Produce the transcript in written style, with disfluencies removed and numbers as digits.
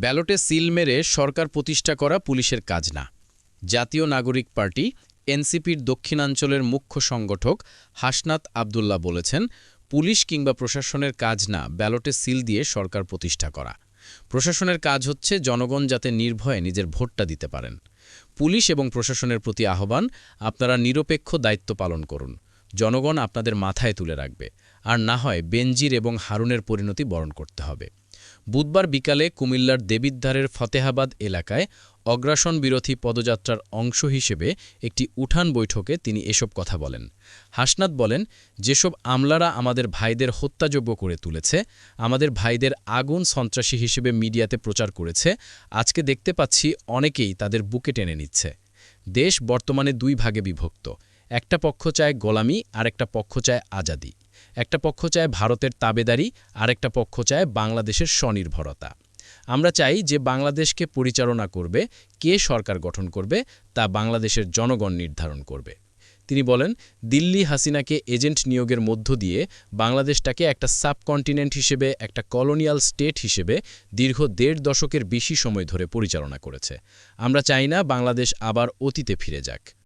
ব্যালটে seal মেরে সরকার প্রতিষ্ঠা করা পুলিশের কাজ না। জাতীয় নাগরিক পার্টি এনসিপির দক্ষিণাঞ্চলের মুখ্য সংগঠক হাসনাত আবদুল্লাহ বলেছেন, পুলিশ কিংবা প্রশাসনের কাজ না ব্যালটে সিল দিয়ে সরকার প্রতিষ্ঠা করা। প্রশাসনের কাজ হচ্ছে জনগণ যাতে নির্ভয়ে নিজের ভোটটা দিতে পারেন। পুলিশ এবং প্রশাসনের প্রতি আহ্বান, আপনারা নিরপেক্ষ দায়িত্ব পালন করুন। জনগণ আপনাদের মাথায় তুলে রাখবে, আর না হয় বেনজির এবং হারুনের পরিণতি বরণ করতে হবে। বুধবার বিকালে কুমিল্লার দেবিদ্বারের ফতেহাবাদ এলাকায় অগ্রাসন বিরোধী পদযাত্রার অংশ হিসেবে একটি উঠান বৈঠকে তিনি এসব কথা বলেন। হাসনাত বলেন, যেসব আমলারা আমাদের ভাইদের হত্যাযোগ্য করে তুলেছে, আমাদের ভাইদের আগুন সন্ত্রাসী হিসেবে মিডিয়াতে প্রচার করেছে, আজকে দেখতে পাচ্ছি অনেকেই তাদের বুকে টেনে নিচ্ছে। দেশ বর্তমানে দুই ভাগে বিভক্ত। একটা পক্ষ চায় গোলামি, আর একটা পক্ষ চায় আজাদি। একটা পক্ষ চায় ভারতের তাবেদারি, আরেকটা পক্ষ চায় বাংলাদেশের স্বনির্ভরতা। আমরা চাই যে বাংলাদেশকে পরিচালনা করবে, কে সরকার গঠন করবে, তা বাংলাদেশের জনগণ নির্ধারণ করবে। তিনি বলেন, দিল্লি হাসিনাকে এজেন্ট নিয়োগের মধ্য দিয়ে বাংলাদেশটাকে একটা সাবকন্টিনেন্ট হিসেবে, একটা কলোনিয়াল স্টেট হিসেবে দীর্ঘ ১.৫ দশকের বেশি সময় ধরে পরিচালনা করেছে। আমরা চাই না বাংলাদেশ আবার অতীতে ফিরে যাক।